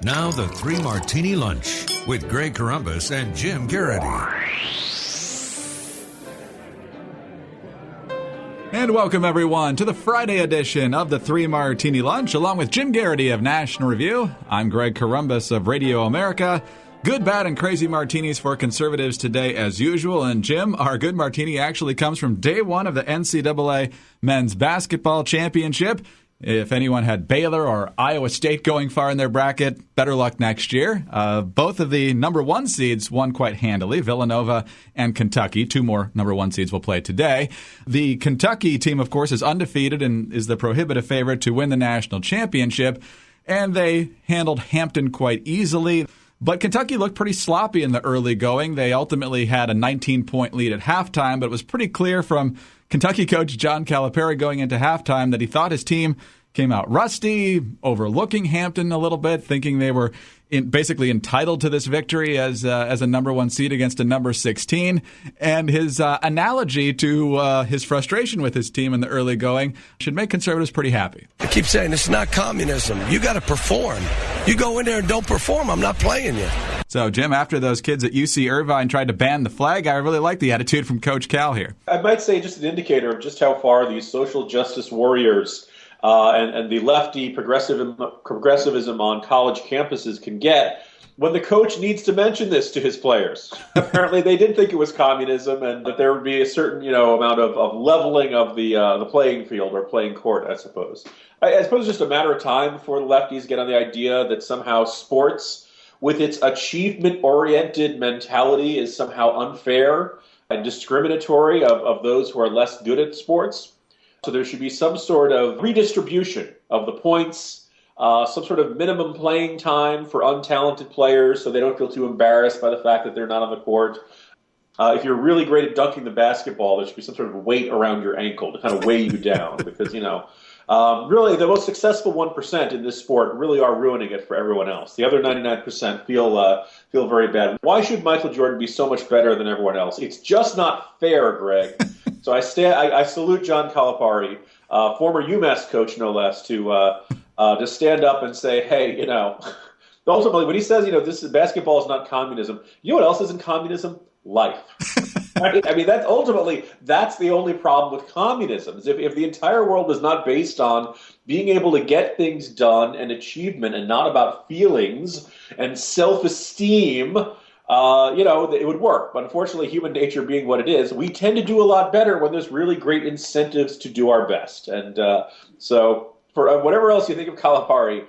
Now the Three Martini Lunch with Greg Corombos and Jim Geraghty. And welcome, everyone, to the Friday edition of the Three Martini Lunch, along with Jim Geraghty of National Review. I'm Greg Corombos of Radio America. Good, bad, and crazy martinis for conservatives today, as usual. And Jim, our good martini actually comes from day one of the NCAA Men's Basketball Championship. If anyone had Baylor or Iowa State going far in their bracket, better luck next year. Both of the number one seeds won quite handily, Villanova and Kentucky. Two more number one seeds will play today. The Kentucky team, of course, is undefeated and is the prohibitive favorite to win the national championship. And they handled Hampton quite easily. But Kentucky looked pretty sloppy in the early going. They ultimately had a 19-point lead at halftime, but it was pretty clear from Kentucky coach John Calipari going into halftime that he thought his team came out rusty, overlooking Hampton a little bit, thinking they were basically entitled to this victory as a number one seed against a number 16. And his analogy to his frustration with his team in the early going should make conservatives pretty happy. I keep saying this is not communism. You got to perform. You go in there and don't perform, I'm not playing you. So, Jim, after those kids at UC Irvine tried to ban the flag, I really like the attitude from Coach Cal here. I might say just an indicator of just how far these social justice warriors and the lefty progressivism on college campuses can get when the coach needs to mention this to his players. Apparently, they did think it was communism and that there would be a certain amount of leveling of the playing field or playing court, I suppose. I suppose it's just a matter of time before the lefties get on the idea that somehow sports, with its achievement-oriented mentality, is somehow unfair and discriminatory of those who are less good at sports. So there should be some sort of redistribution of the points, some sort of minimum playing time for untalented players so they don't feel too embarrassed by the fact that they're not on the court. If you're really great at dunking the basketball, there should be some sort of weight around your ankle to kind of weigh you down because, really, the most successful 1% in this sport really are ruining it for everyone else. The other 99% feel very bad. Why should Michael Jordan be so much better than everyone else? It's just not fair, Greg. So I salute John Calipari, former UMass coach, no less, to stand up and say, hey, ultimately, when he says, basketball is not communism, you know what else isn't communism? Life. Right? I mean, that's the only problem with communism. Is if the entire world is not based on being able to get things done and achievement and not about feelings and self-esteem, it would work. But unfortunately, human nature being what it is, we tend to do a lot better when there's really great incentives to do our best. And so for whatever else you think of Calipari,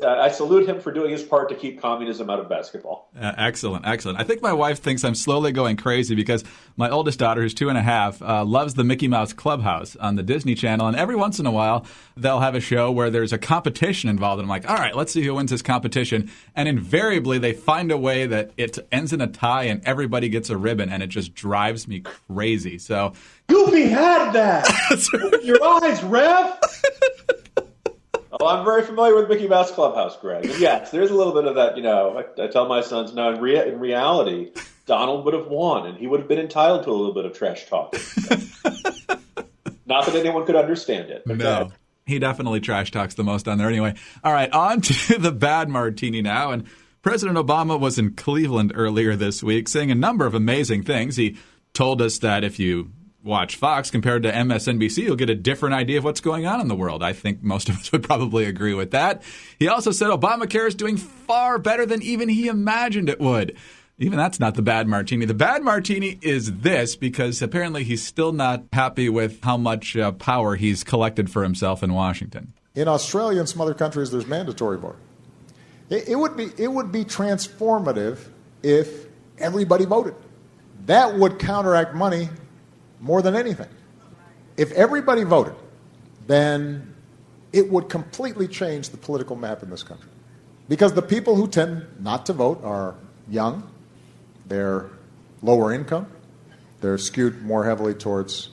I salute him for doing his part to keep communism out of basketball. Excellent. I think my wife thinks I'm slowly going crazy because my oldest daughter, who's 2.5, loves the Mickey Mouse Clubhouse on the Disney Channel. And every once in a while, they'll have a show where there's a competition involved. And I'm like, all right, let's see who wins this competition. And invariably, they find a way that it ends in a tie and everybody gets a ribbon. And it just drives me crazy. So Goofy had that. Open your eyes, Rev. Well, I'm very familiar with Mickey Mouse Clubhouse, Greg. And yes, there's a little bit of that, I tell my sons, no, in reality, Donald would have won, and he would have been entitled to a little bit of trash talk. Not that anyone could understand it. No, he definitely trash talks the most on there anyway. All right, on to the bad martini now. And President Obama was in Cleveland earlier this week saying a number of amazing things. He told us that if you watch Fox compared to MSNBC, you'll get a different idea of what's going on in the world. I think most of us would probably agree with that. He also said Obamacare is doing far better than even he imagined it would. Even that's not the bad martini. The bad martini is this, because apparently he's still not happy with how much power he's collected for himself in Washington. In Australia and some other countries, there's mandatory voting. It would be transformative if everybody voted. That would counteract money more than anything. If everybody voted, then it would completely change the political map in this country. Because the people who tend not to vote are young, they're lower income, they're skewed more heavily towards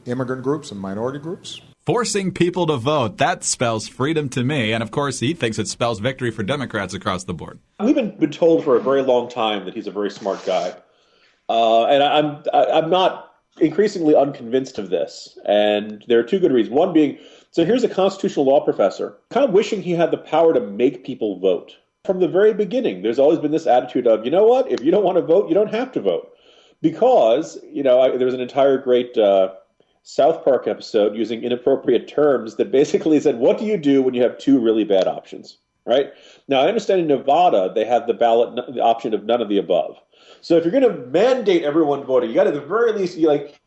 immigrant groups and minority groups. Forcing people to vote, that spells freedom to me. And of course, he thinks it spells victory for Democrats across the board. We've been told for a very long time that he's a very smart guy. And I'm not increasingly unconvinced of this. And there are two good reasons. One being, so here's a constitutional law professor kind of wishing he had the power to make people vote. From the very beginning, there's always been this attitude of, you know what, if you don't want to vote, you don't have to vote. Because, there was an entire great South Park episode using inappropriate terms that basically said, what do you do when you have two really bad options, right? Now, I understand in Nevada, they have the option of none of the above. So if you're going to mandate everyone voting, you got to, at the very least,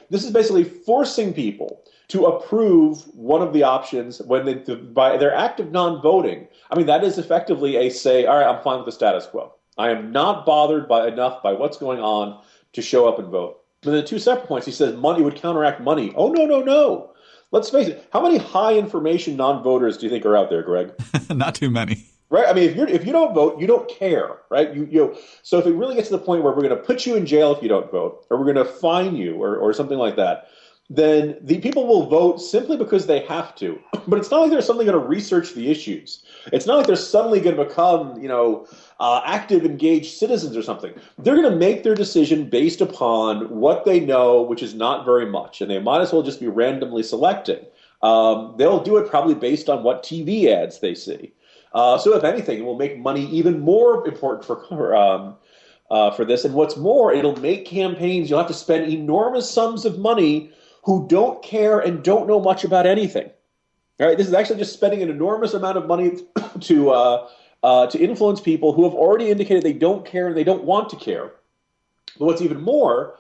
this is basically forcing people to approve one of the options when by their act of non-voting. I mean, that is effectively a say, all right, I'm fine with the status quo. I am not bothered enough by what's going on to show up and vote. But then 2 separate points, he says money would counteract money. Oh, no. Let's face it. How many high information non-voters do you think are out there, Greg? Not too many. Right? I mean, if you don't vote, you don't care, right? So if it really gets to the point where we're going to put you in jail if you don't vote, or we're going to fine you or something like that, then the people will vote simply because they have to. But it's not like they're suddenly going to research the issues. It's not like they're suddenly going to become, active, engaged citizens or something. They're going to make their decision based upon what they know, which is not very much, and they might as well just be randomly selecting. They'll do it probably based on what TV ads they see. So if anything, it will make money even more important for this. And what's more, it'll make campaigns, you'll have to spend enormous sums of money who don't care and don't know much about anything. All right, this is actually just spending an enormous amount of money to influence people who have already indicated they don't care and they don't want to care. But what's even more,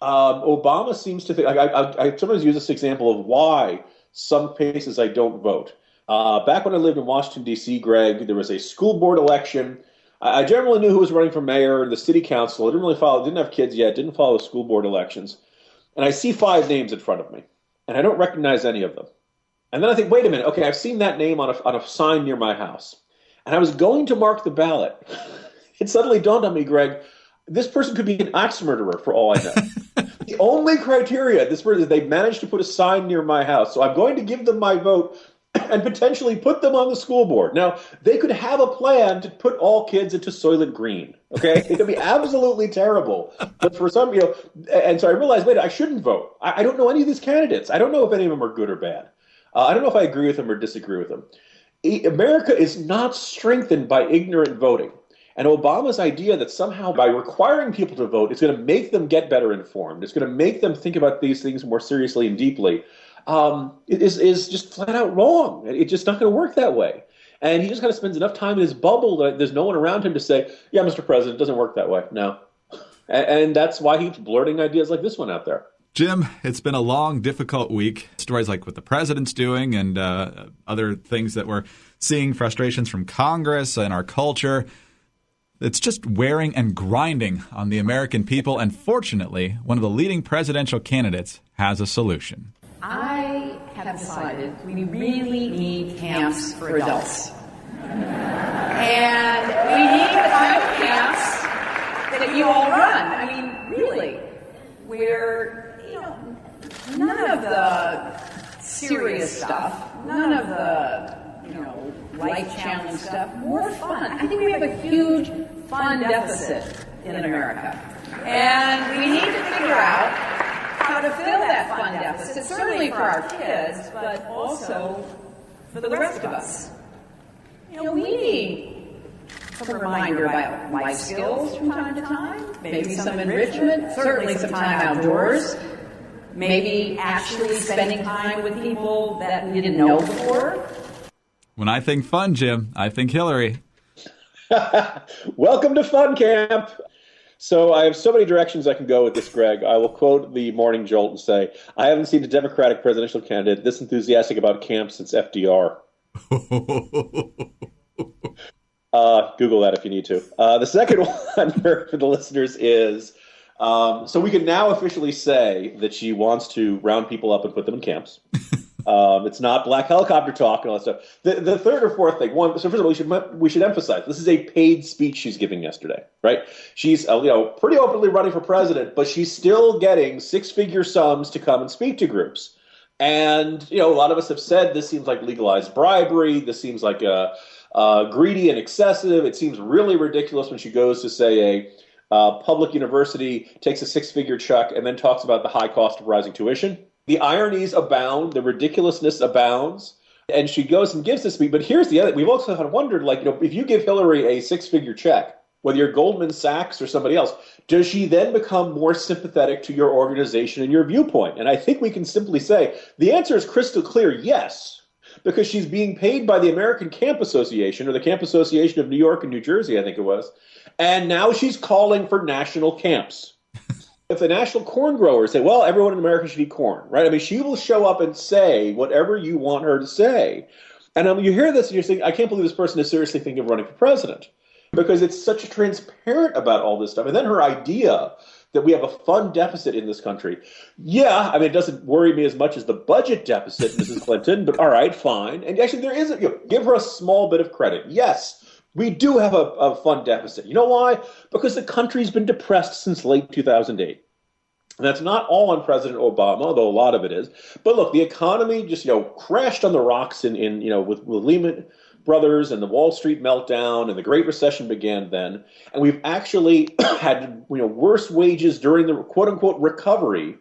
Obama seems to think, I sometimes use this example of why some cases I don't vote. Back when I lived in Washington, D.C., Greg, there was a school board election. I generally knew who was running for mayor and the city council. I didn't have kids yet, didn't follow school board elections. And I see 5 names in front of me, and I don't recognize any of them. And then I think, wait a minute, okay, I've seen that name on a sign near my house. And I was going to mark the ballot. It suddenly dawned on me, Greg, this person could be an axe murderer for all I know. The only criteria, this person is they managed to put a sign near my house. So I'm going to give them my vote and potentially put them on the school board. Now, they could have a plan to put all kids into Soylent Green, okay? It could be absolutely terrible. But for some, and so I realized, wait, I shouldn't vote. I don't know any of these candidates. I don't know if any of them are good or bad. I don't know if I agree with them or disagree with them. America is not strengthened by ignorant voting. And Obama's idea that somehow by requiring people to vote, it's going to make them get better informed. It's going to make them think about these things more seriously and deeply. Is just flat out wrong. It's just not going to work that way. And he just kind of spends enough time in his bubble that there's no one around him to say, yeah, Mr. President, it doesn't work that way. No. And that's why he's blurting ideas like this one out there. Jim, it's been a long, difficult week. Stories like what the president's doing and other things that we're seeing, frustrations from Congress and our culture. It's just wearing and grinding on the American people. And fortunately, one of the leading presidential candidates has a solution. I have decided we really need camps for adults. And we need the kind of camps that you all run. I mean, really, where, none of the serious stuff, none of the, life-challenging stuff, more fun. I think we have a huge fun deficit in America. And we need to figure out how to fill that fun deficit, certainly for our kids, but also for the rest of us. We need some reminder about life skills from time to time, maybe some enrichment, certainly some time outdoors, maybe actually spending time with people that we didn't know before. When I think fun, Jim, I think Hillary. Welcome to Fun Camp. So I have so many directions I can go with this, Greg. I will quote the Morning Jolt and say, I haven't seen a Democratic presidential candidate this enthusiastic about camp since FDR. Google that if you need to. The second one for the listeners is, so we can now officially say that she wants to round people up and put them in camps. It's not black helicopter talk and all that stuff. The third or fourth thing, so first of all, we should emphasize this is a paid speech she's giving yesterday, right? She's pretty openly running for president, but she's still getting 6-figure sums to come and speak to groups. And a lot of us have said this seems like legalized bribery. This seems like greedy and excessive. It seems really ridiculous when she goes to say a public university takes a 6-figure check and then talks about the high cost of rising tuition. The ironies abound. The ridiculousness abounds. And she goes and gives this speech. But here's the other, we've also kind of wondered, like, if you give Hillary a 6-figure check, whether you're Goldman Sachs or somebody else, does she then become more sympathetic to your organization and your viewpoint? And I think we can simply say the answer is crystal clear, yes, because she's being paid by the American Camp Association, or the Camp Association of New York and New Jersey, I think it was, and now she's calling for national camps. If the national corn growers say, well, everyone in America should eat corn, right? I mean, she will show up and say whatever you want her to say. And you hear this and you're saying, I can't believe this person is seriously thinking of running for president, because it's such transparent about all this stuff. And then her idea that we have a fund deficit in this country. Yeah, I mean, it doesn't worry me as much as the budget deficit, Mrs. Clinton, but all right, fine. And actually, there is give her a small bit of credit. Yes, we do have a fund deficit. You know why? Because the country's been depressed since late 2008. And that's not all on President Obama, although a lot of it is. But look, the economy just, crashed on the rocks with Lehman Brothers and the Wall Street meltdown, and the Great Recession began then. And we've actually had, worse wages during the quote unquote recovery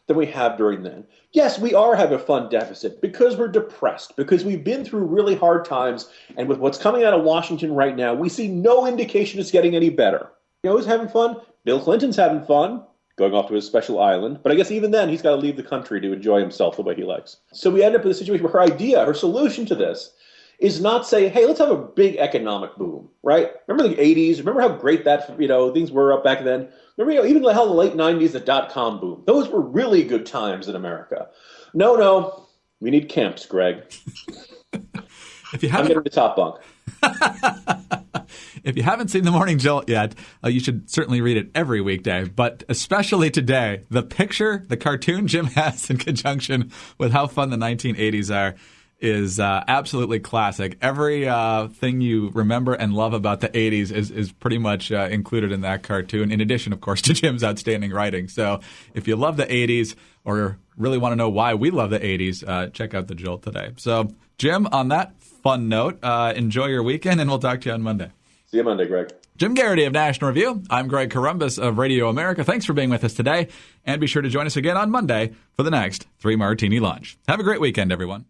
than we have during then. Yes, we are having a fund deficit because we're depressed, because we've been through really hard times. And with what's coming out of Washington right now, we see no indication it's getting any better. Who's having fun? Bill Clinton's having fun, going off to his special island. But I guess even then, he's got to leave the country to enjoy himself the way he likes. So we end up in a situation where her solution to this is not say, hey, let's have a big economic boom, right? Remember the 80s? Remember how great that, things were up back then? Remember, even how the late 90s, the dot-com boom. Those were really good times in America. No, we need camps, Greg. I'm getting the top bunk. If you haven't seen The Morning Jolt yet, you should certainly read it every weekday, but especially today. The cartoon Jim has in conjunction with how fun the 1980s are is absolutely classic. Every thing you remember and love about the 80s is pretty much included in that cartoon, in addition, of course, to Jim's outstanding writing. So if you love the 80s or really want to know why we love the 80s, check out The Jolt today. So, Jim, on that fun note, enjoy your weekend, and we'll talk to you on Monday. See you Monday, Greg. Jim Geraghty of National Review. I'm Greg Corombos of Radio America. Thanks for being with us today, and be sure to join us again on Monday for the next 3 Martini Lunch. Have a great weekend, everyone.